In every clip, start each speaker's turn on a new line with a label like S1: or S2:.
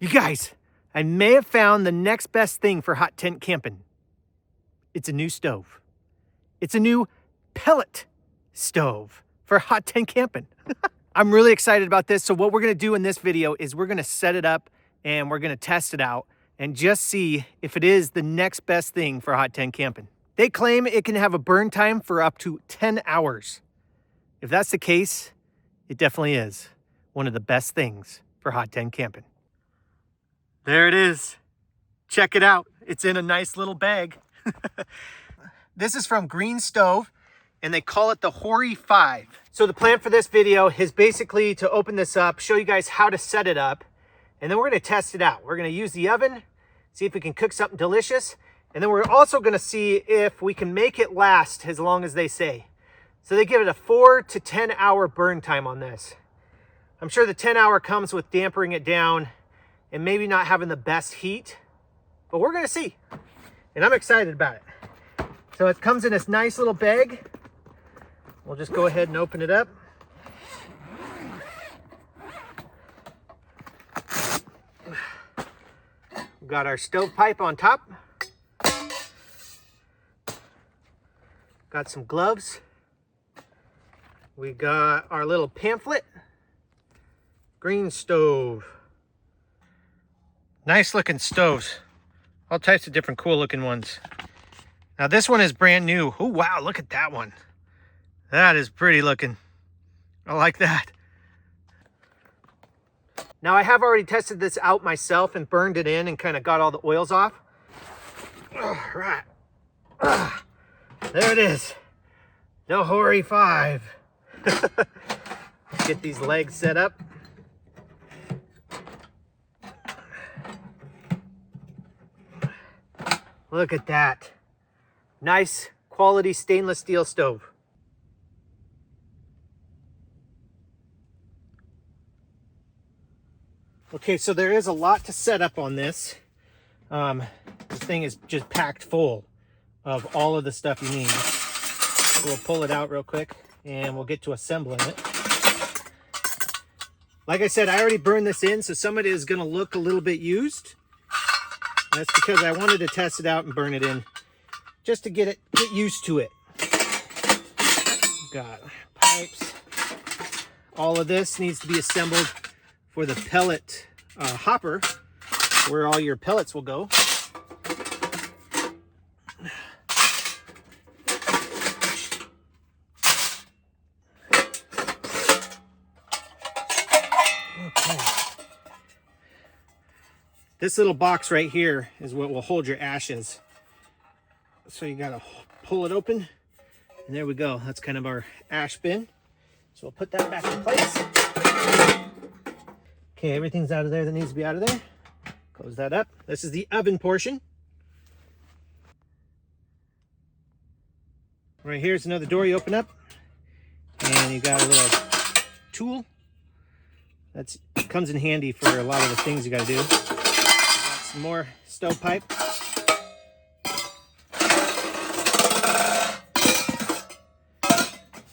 S1: You guys, I may have found the next best thing for hot tent camping. It's a new stove. It's a new pellet stove for hot tent camping. I'm really excited about this. So what we're gonna do in this video is we're gonna set it up and we're gonna test it out and just see if it is the next best thing for hot tent camping. They claim it can have a burn time for up to 10 hours. If that's the case, it definitely is one of the best things for hot tent camping. There it is. Check it out. It's in a nice little bag. This is from Green Stove, and they call it the Hori5. So the plan for this video is basically to open this up, show you guys how to set it up, and then we're gonna test it out. We're gonna use the oven, see if we can cook something delicious, and then we're also gonna see if we can make it last as long as they say. So they give it a 4 to 10 hour burn time on this. I'm sure the 10 hour comes with dampering it down and maybe not having the best heat, but we're gonna see. And I'm excited about it. So it comes in this nice little bag. We'll just go ahead and open it up. We've got our stovepipe on top. Got some gloves. We got our little pamphlet. Green Stove. Nice looking stoves. All types of different cool looking ones. Now this one is brand new. Oh wow, look at that one. That is pretty looking. I like that. Now I have already tested this out myself and burned it in and kind of got all the oils off. All right. There it is. The Hori5. Get these legs set up. Look at that. Nice quality stainless steel stove. Okay, so there is a lot to set up on this. This thing is just packed full of all of the stuff you need. So we'll pull it out real quick and we'll get to assembling it. Like I said, I already burned this in, so some of it is gonna look a little bit used. That's because I wanted to test it out and burn it in, just to get used to it. Got pipes. All of this needs to be assembled for the pellet hopper, where all your pellets will go. Okay. This little box right here is what will hold your ashes. So you gotta pull it open, and there we go. That's kind of our ash bin. So we'll put that back in place. Okay, everything's out of there that needs to be out of there. Close that up. This is the oven portion. Right here's another door you open up, and you got a little tool. That comes in handy for a lot of the things you gotta do. Some more stovepipe.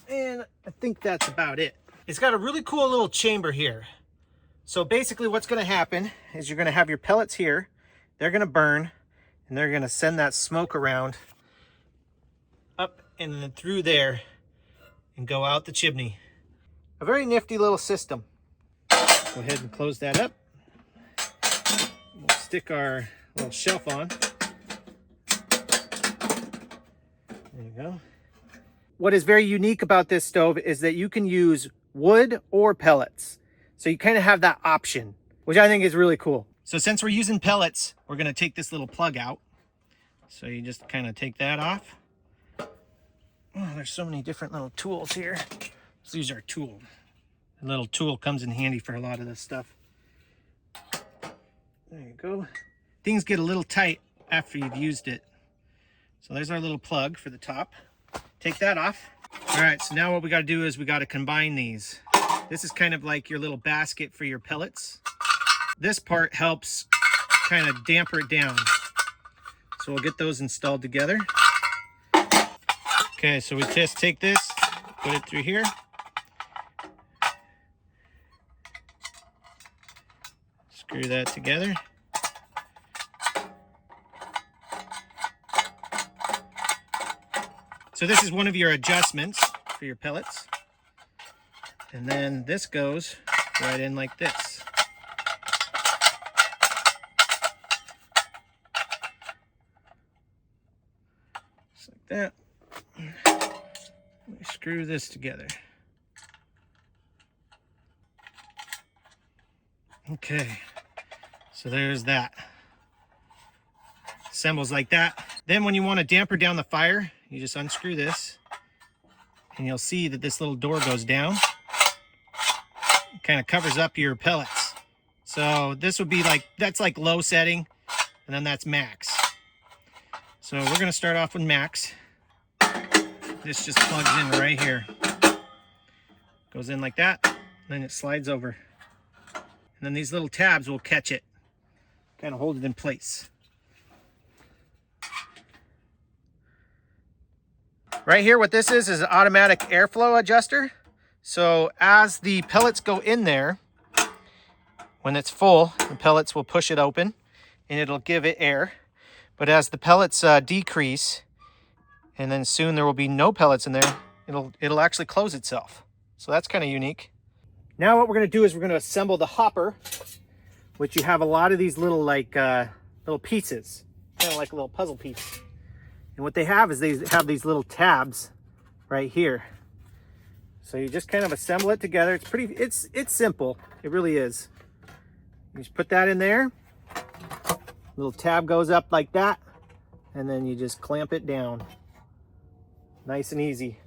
S1: And I think that's about it. It's got a really cool little chamber here. So basically what's gonna happen is you're gonna have your pellets here. They're gonna burn, and they're gonna send that smoke around up and then through there and go out the chimney. A very nifty little system. Go ahead and close that up. We'll stick our little shelf on. There you go. What is very unique about this stove is that you can use wood or pellets. So you kind of have that option, which I think is really cool. So since we're using pellets, we're gonna take this little plug out. So you just kind of take that off. Oh, there's so many different little tools here. Let's use our tool. The little tool comes in handy for a lot of this stuff. There you go. Things get a little tight after you've used it. So there's our little plug for the top. Take that off. All right, so now what we gotta do is we gotta combine these. This is kind of like your little basket for your pellets. This part helps kind of damper it down. So we'll get those installed together. Okay, so we just take this, put it through here. Screw that together. So this is one of your adjustments for your pellets. And then this goes right in like this. Just like that. Let me screw this together. Okay, so there's that. Assembles like that. Then when you want to damper down the fire, you just unscrew this and you'll see that this little door goes down. It kind of covers up your pellets. So this would be like, that's like low setting, and then that's max. So we're going to start off with max. This just plugs in right here. Goes in like that, and then it slides over. And then these little tabs will catch it, kind of hold it in place. Right here, what this is an automatic airflow adjuster. So as the pellets go in there, when it's full, the pellets will push it open and it'll give it air. But as the pellets decrease, and then soon there will be no pellets in there, it'll actually close itself. So that's kind of unique. Now what we're going to do is we're going to assemble the hopper, which you have a lot of these little little pieces, kind of like a little puzzle piece. And what they have is they have these little tabs right here. So you just kind of assemble it together. It's simple. It really is. You just put that in there. Little tab goes up like that, and then you just clamp it down. Nice and easy.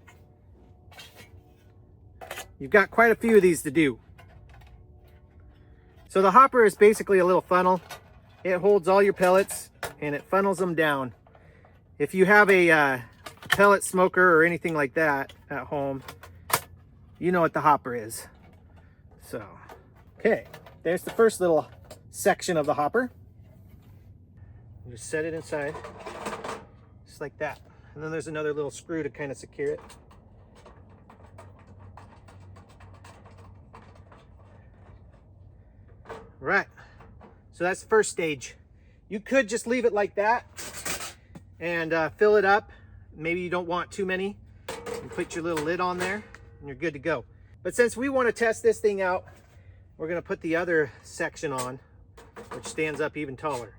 S1: You've got quite a few of these to do. So the hopper is basically a little funnel. It holds all your pellets and it funnels them down. If you have a pellet smoker or anything like that at home, you know what the hopper is. So, okay, there's the first little section of the hopper. You just set it inside, just like that. And then there's another little screw to kind of secure it. Right, so that's the first stage. You could just leave it like that and fill it up. Maybe you don't want too many. You put your little lid on there and you're good to go. But since we want to test this thing out, we're going to put the other section on, which stands up even taller.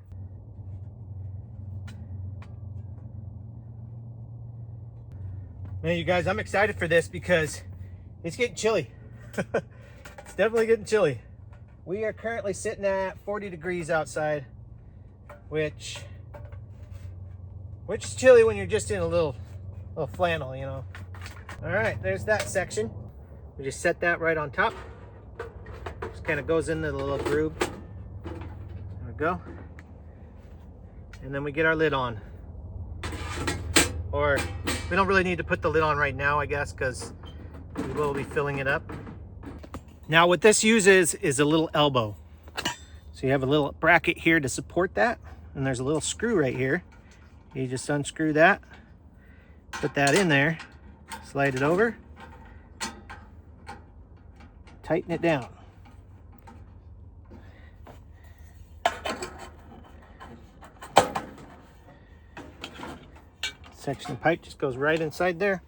S1: Now you guys, I'm excited for this because it's getting chilly. It's definitely getting chilly. We are currently sitting at 40 degrees outside, which is chilly when you're just in a little flannel, you know. All right, there's that section. We just set that right on top. Just kind of goes into the little groove. There we go. And then we get our lid on. Or we don't really need to put the lid on right now, I guess, because we will be filling it up. Now what this uses is a little elbow. So you have a little bracket here to support that, and there's a little screw right here. You just unscrew that, put that in there, slide it over, tighten it down. Section of pipe just goes right inside there.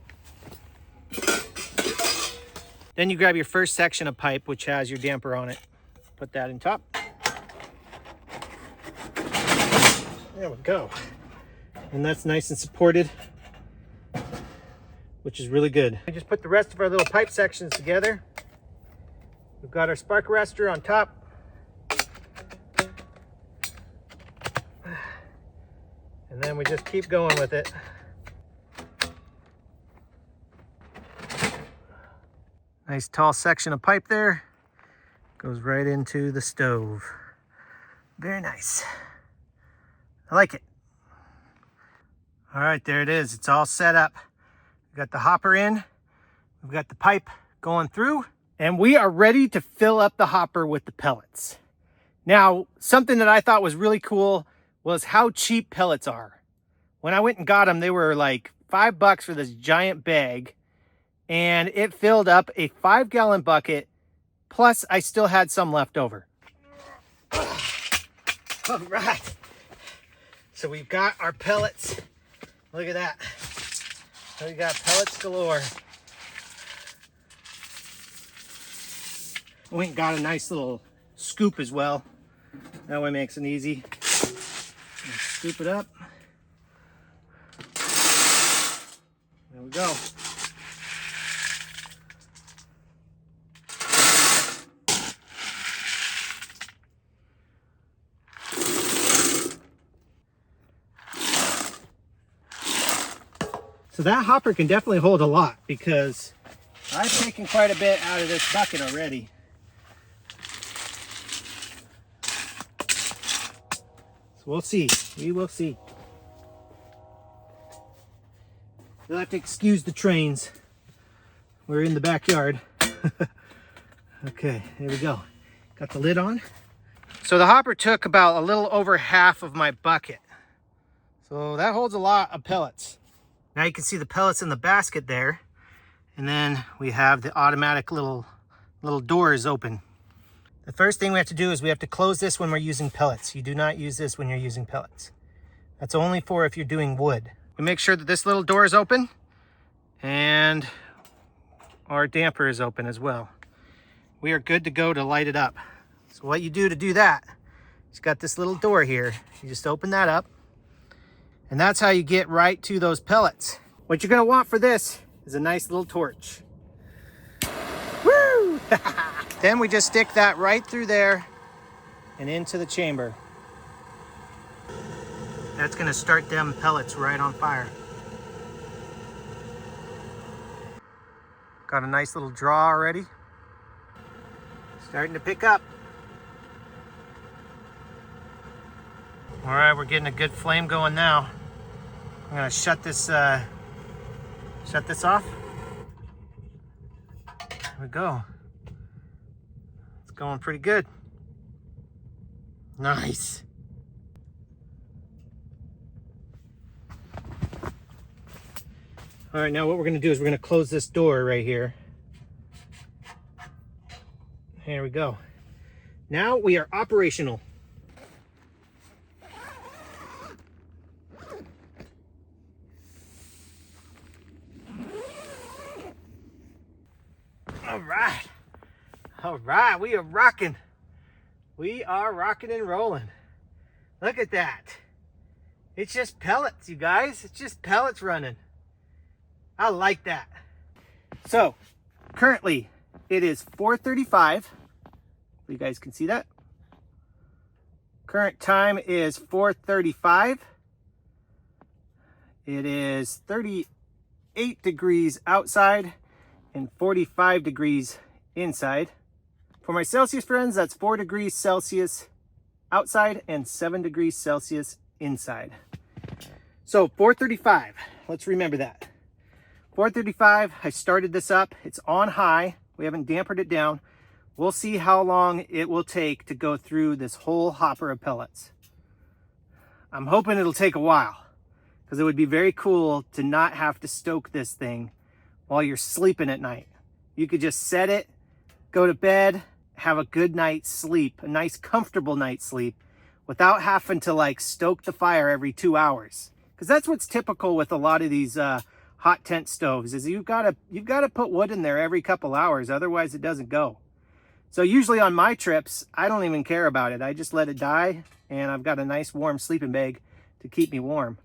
S1: Then you grab your first section of pipe, which has your damper on it. Put that in top. There we go. And that's nice and supported, which is really good. We just put the rest of our little pipe sections together. We've got our spark arrestor on top. And then we just keep going with it. Nice tall section of pipe there. Goes right into the stove. Very nice. I like it. All right, there it is. It's all set up. We've got the hopper in. We've got the pipe going through. And we are ready to fill up the hopper with the pellets. Now, something that I thought was really cool was how cheap pellets are. When I went and got them, they were like $5 for this giant bag. And it filled up a 5-gallon bucket, plus I still had some left over. All right. So we've got our pellets. Look at that. We got pellets galore. We got a nice little scoop as well. That way makes it easy. Scoop it up. There we go. So that hopper can definitely hold a lot because I've taken quite a bit out of this bucket already. So we'll see. We will see. You'll have to excuse the trains. We're in the backyard. Okay, there we go. Got the lid on. So the hopper took about a little over half of my bucket. So that holds a lot of pellets. Now you can see the pellets in the basket there. And then we have the automatic little doors open. The first thing we have to do is we have to close this when we're using pellets. You do not use this when you're using pellets. That's only for if you're doing wood. We make sure that this little door is open and our damper is open as well. We are good to go to light it up. So what you do to do that, it's got this little door here. You just open that up and that's how you get right to those pellets. What you're gonna want for this is a nice little torch. Woo! Then we just stick that right through there and into the chamber. That's gonna start them pellets right on fire. Got a nice little draw already. Starting to pick up. All right, we're getting a good flame going now. I'm gonna shut this off. There we go. It's going pretty good. Nice. All right, now what we're gonna do is we're gonna close this door right here. Here we go. Now we are operational. All right, we are rocking. We are rocking and rolling. Look at that. It's just pellets, you guys. It's just pellets running. I like that. So currently it is 4:35. You guys can see that. Current time is 4:35. It is 38 degrees outside and 45 degrees inside. For my Celsius friends, that's 4 degrees Celsius outside and 7 degrees Celsius inside. So 4:35, let's remember that. 4:35, I started this up. It's on high. We haven't dampened it down. We'll see how long it will take to go through this whole hopper of pellets. I'm hoping it'll take a while because it would be very cool to not have to stoke this thing while you're sleeping at night. You could just set it, go to bed, have a good night's sleep, a nice comfortable night's sleep without having to like stoke the fire every 2 hours. Because that's what's typical with a lot of these hot tent stoves is you've got to put wood in there every couple hours, otherwise it doesn't go. So usually on my trips, I don't even care about it. I just let it die and I've got a nice warm sleeping bag to keep me warm.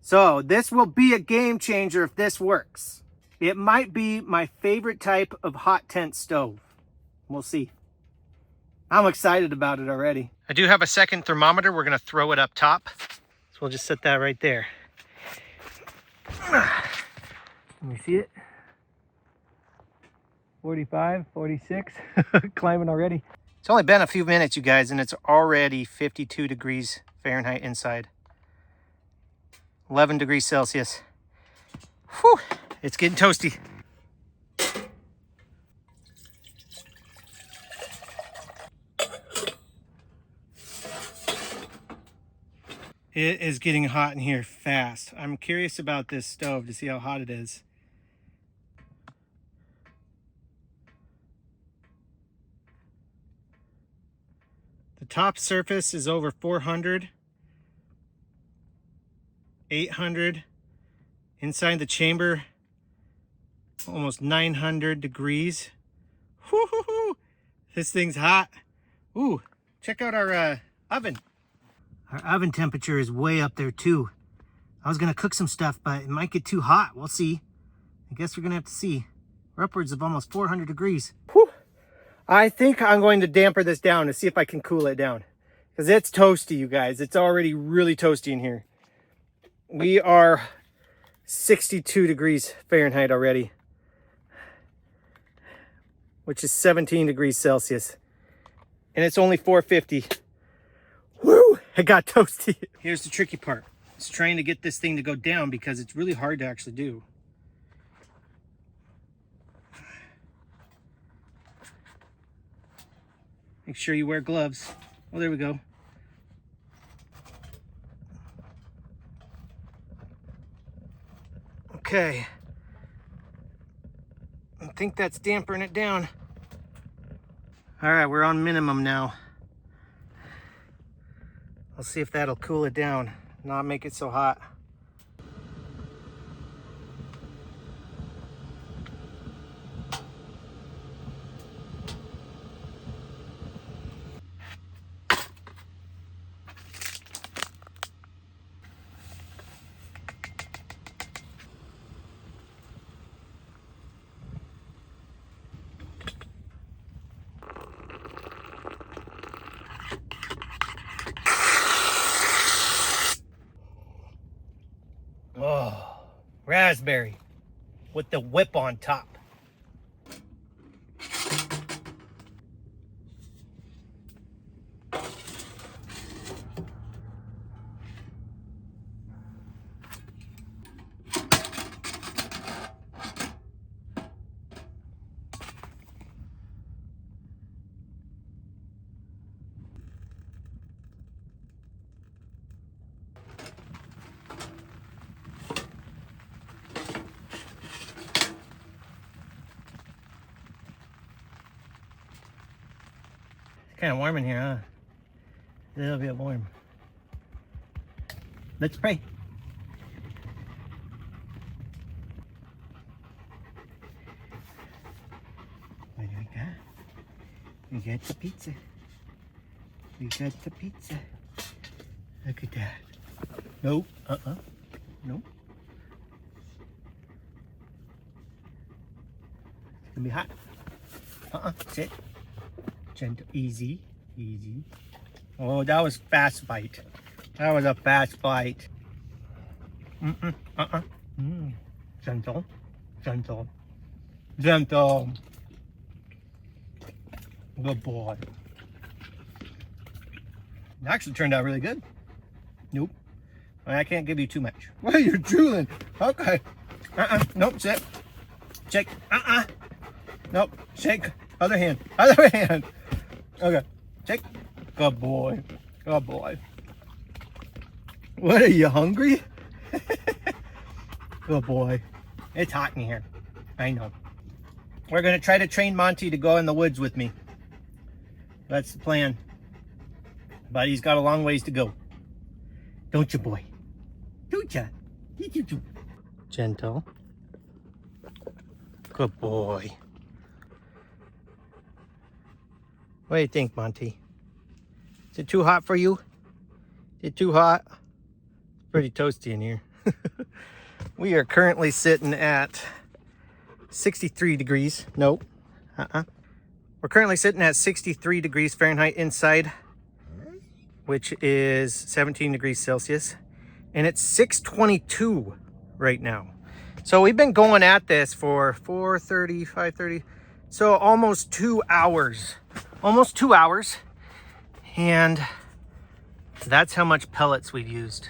S1: So this will be a game changer if this works. It might be my favorite type of hot tent stove. We'll see. I'm excited about it already. I do have a second thermometer. We're gonna throw it up top. So we'll just set that right there. Let me see it. 45, 46, climbing already. It's only been a few minutes, you guys, and it's already 52 degrees Fahrenheit inside. 11 degrees Celsius. Whew, it's getting toasty. It is getting hot in here fast. I'm curious about this stove to see how hot it is. The top surface is over 400, 800. Inside the chamber, almost 900 degrees. Woo-hoo-hoo. This thing's hot. Ooh, check out our oven. Our oven temperature is way up there too. I was gonna cook some stuff, but it might get too hot. We'll see. I guess we're gonna have to see. We're upwards of almost 400 degrees. Whew. I think I'm going to damper this down to see if I can cool it down. Because it's toasty, you guys. It's already really toasty in here. We are 62 degrees Fahrenheit already, which is 17 degrees Celsius. And it's only 450. Woo! It got toasty. Here's the tricky part. It's trying to get this thing to go down because it's really hard to actually do. Make sure you wear gloves. Oh, there we go. Okay. I think that's dampering it down. All right, we're on minimum now. I'll see if that'll cool it down, not make it so hot. Oh, raspberry with the whip on top. Kind of warm in here, huh? A little bit warm. Let's pray. What do we got? We got the pizza. We got the pizza. Look at that. Nope. Nope. It's gonna be hot. Sit. Gentle, easy, easy. Oh, that was fast bite. That was a fast bite. Gentle, gentle, gentle. Good boy. It actually turned out really good. Nope. I can't give you too much. What are you drooling? Okay. Nope, sit. Shake. Nope, shake. Other hand. Other hand. Okay, shake. Good boy. Good boy. What, are you hungry? Good boy. It's hot in here. I know. We're going to try to train Monty to go in the woods with me. That's the plan. But he's got a long ways to go. Don't you, boy? Don't ya? Gentle. Good boy. What do you think, Monty? Is it too hot for you? Is it too hot? It's pretty toasty in here. We are currently sitting at 63 degrees. Nope. We're currently sitting at 63 degrees Fahrenheit inside, which is 17 degrees Celsius. And it's 6:22 right now. So we've been going at this for 4:30, 5:30. So almost 2 hours. Almost 2 hours. And that's how much pellets we've used.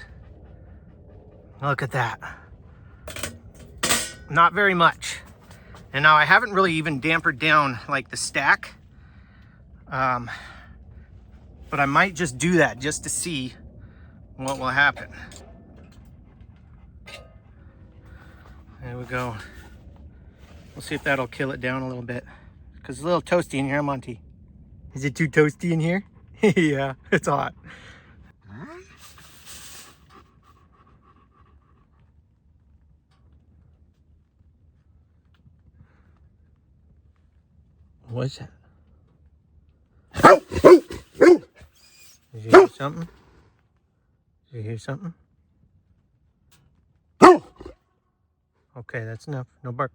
S1: Look at that. Not very much. And now I haven't really even dampered down like the stack. But I might just do that just to see what will happen. There we go. We'll see if that'll kill it down a little bit. Because it's a little toasty in here, Monty. Is it too toasty in here? Yeah, it's hot. What's that? Did you hear something? Did you hear something? Okay, that's enough. No bark.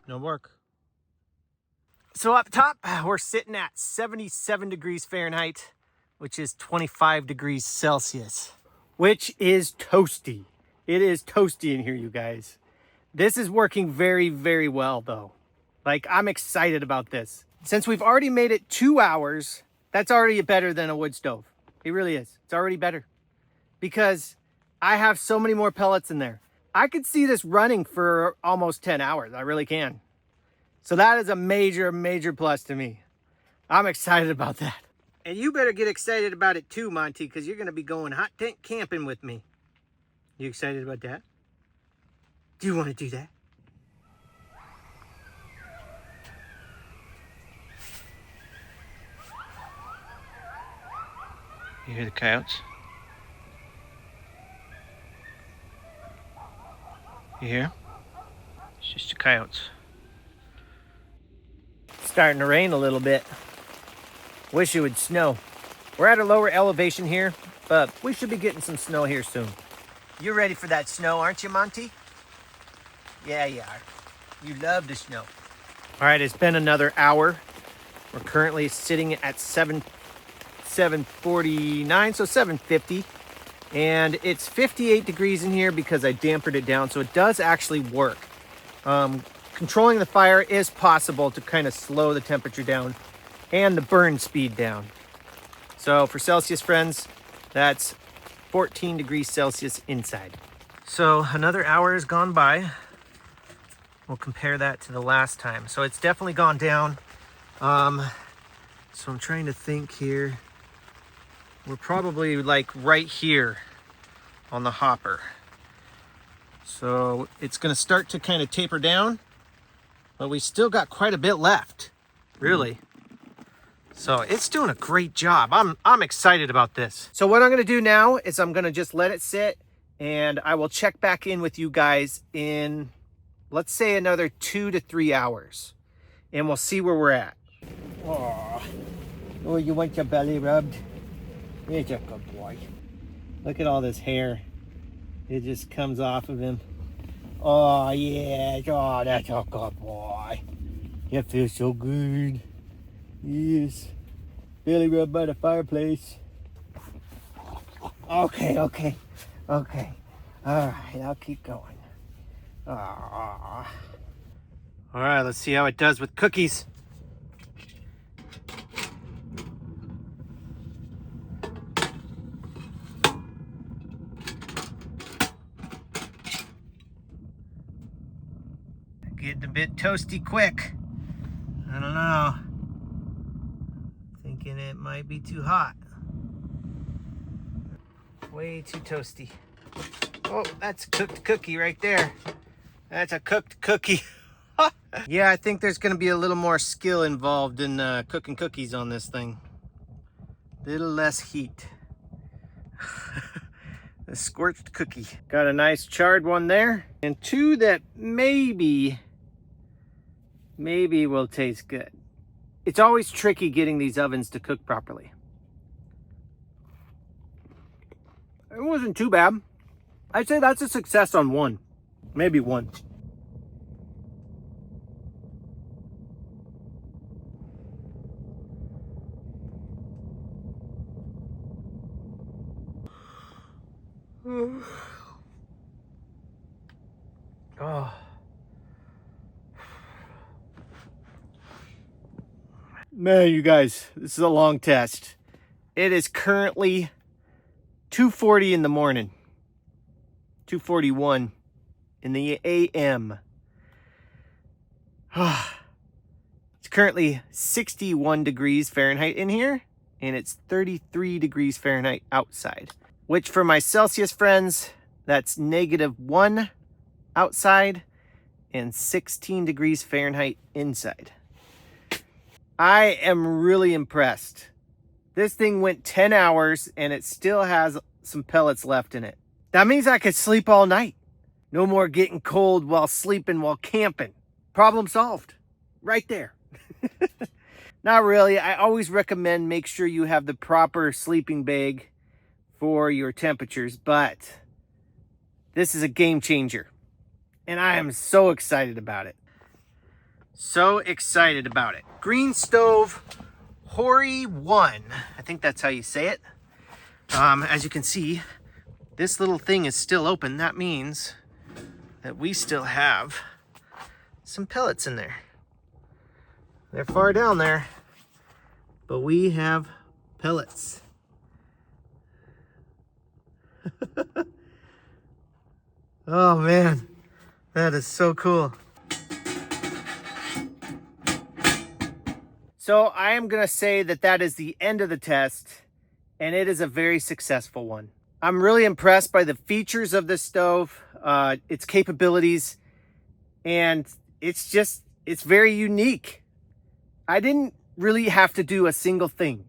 S1: No bark. So up top, we're sitting at 77 degrees Fahrenheit, which is 25 degrees Celsius, which is toasty. It is toasty in here, you guys. This is working very, very well though. Like, I'm excited about this. Since we've already made it 2 hours, that's already better than a wood stove. It really is. It's already better because I have so many more pellets in there. I could see this running for almost 10 hours. I really can. So that is a major, major plus to me. I'm excited about that. And you better get excited about it too, Monty, because you're going to be going hot tent camping with me. You excited about that? Do you want to do that? You hear the coyotes? You hear? It's just the coyotes. It's starting to rain a little bit. Wish it would snow. We're at a lower elevation here, but we should be getting some snow here soon. You're ready for that snow, aren't you, Monty? Yeah, you are. You love the snow. All right, it's been another hour. We're currently sitting at 749, so 750. And it's 58 degrees in here because I dampened it down, so it does actually work. Controlling the fire is possible to kind of slow the temperature down and the burn speed down. So for Celsius friends, that's 14 degrees Celsius inside. So another hour has gone by. We'll compare that to the last time. So it's definitely gone down. So I'm trying to think here. We're probably like right here on the hopper. So it's gonna start to kind of taper down, but we still got quite a bit left, really. So it's doing a great job. I'm excited about this. So what I'm gonna do now is I'm gonna just let it sit and I will check back in with you guys in, let's say, another 2 to 3 hours. And we'll see where we're at. Oh, you want your belly rubbed? You're a good boy. Look at all this hair. It just comes off of him. Oh, yeah. Oh, that's a good boy. You feel so good. Yes. Belly rub by the fireplace. Okay. All right, I'll keep going. All right, let's see how it does with cookies. Getting a bit toasty quick. I don't know. Thinking it might be too hot. Way too toasty. Oh, that's a cooked cookie right there. That's a cooked cookie. Yeah, I think there's gonna be a little more skill involved in cooking cookies on this thing. Little less heat. A scorched cookie. Got a nice charred one there. And 2 that maybe will taste good. It's always tricky getting these ovens to cook properly. It wasn't too bad. I'd say that's a success on 1. Maybe 1. Oh. Man, you guys, this is a long test. It is currently 2:40 in the morning. 2:41 in the AM. It's currently 61 degrees Fahrenheit in here, and it's 33 degrees Fahrenheit outside. Which for my Celsius friends, that's -1 outside and 16 degrees Fahrenheit inside. I am really impressed. This thing went 10 hours and it still has some pellets left in it. That means I could sleep all night. No more getting cold while sleeping while camping. Problem solved. Right there. Not really. I always recommend make sure you have the proper sleeping bag for your temperatures, but this is a game changer. And I am so excited about it. So excited about it. Green Stove Hori5. I think that's how you say it. As you can see, this little thing is still open. That means that we still have some pellets in there. They're far down there, but we have pellets. Oh man, that is so cool. So I am gonna say that that is the end of the test, and it is a very successful one. I'm really impressed by the features of this stove, its capabilities, and it's very unique. I didn't really have to do a single thing.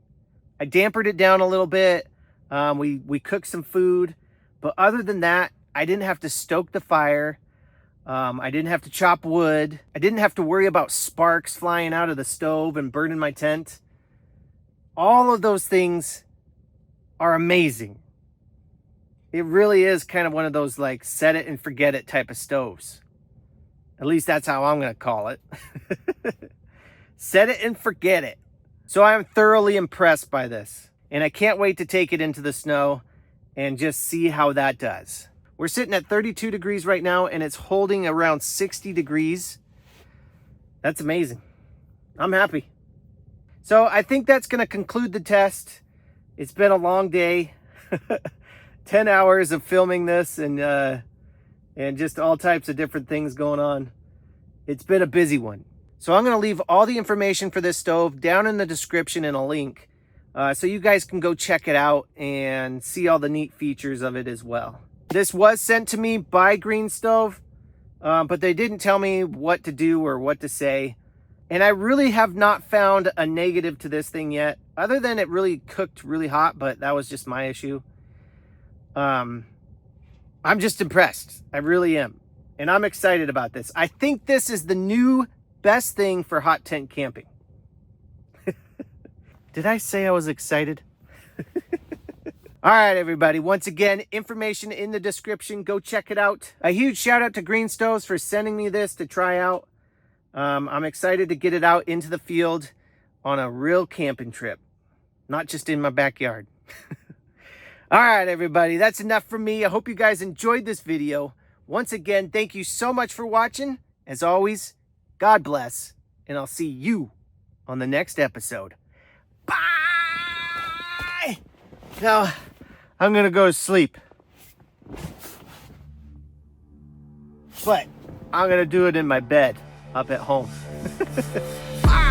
S1: I dampened it down a little bit. We cooked some food, but other than that, I didn't have to stoke the fire. I didn't have to chop wood. I didn't have to worry about sparks flying out of the stove and burning my tent. All of those things are amazing. It really is kind of one of those like set it and forget it type of stoves. At least that's how I'm going to call it. Set it and forget it. So I'm thoroughly impressed by this, and I can't wait to take it into the snow and just see how that does. We're sitting at 32 degrees right now, and it's holding around 60 degrees. That's amazing. I'm happy. So I think that's going to conclude the test. It's been a long day. 10 hours of filming this and just all types of different things going on. It's been a busy one. So I'm going to leave all the information for this stove down in the description in a link, so you guys can go check it out and see all the neat features of it as well. This was sent to me by Green Stove, but they didn't tell me what to do or what to say. And I really have not found a negative to this thing yet, other than it really cooked really hot, but that was just my issue. I'm just impressed. I really am. And I'm excited about this. I think this is the new best thing for hot tent camping. Did I say I was excited? All right, everybody. Once again, information in the description. Go check it out. A huge shout out to Green Stoves for sending me this to try out. I'm excited to get it out into the field on a real camping trip, not just in my backyard. All right, everybody. That's enough from me. I hope you guys enjoyed this video. Once again, thank you so much for watching. As always, God bless, and I'll see you on the next episode. Bye! Now, I'm going to go to sleep. But I'm going to do it in my bed up at home. Bye!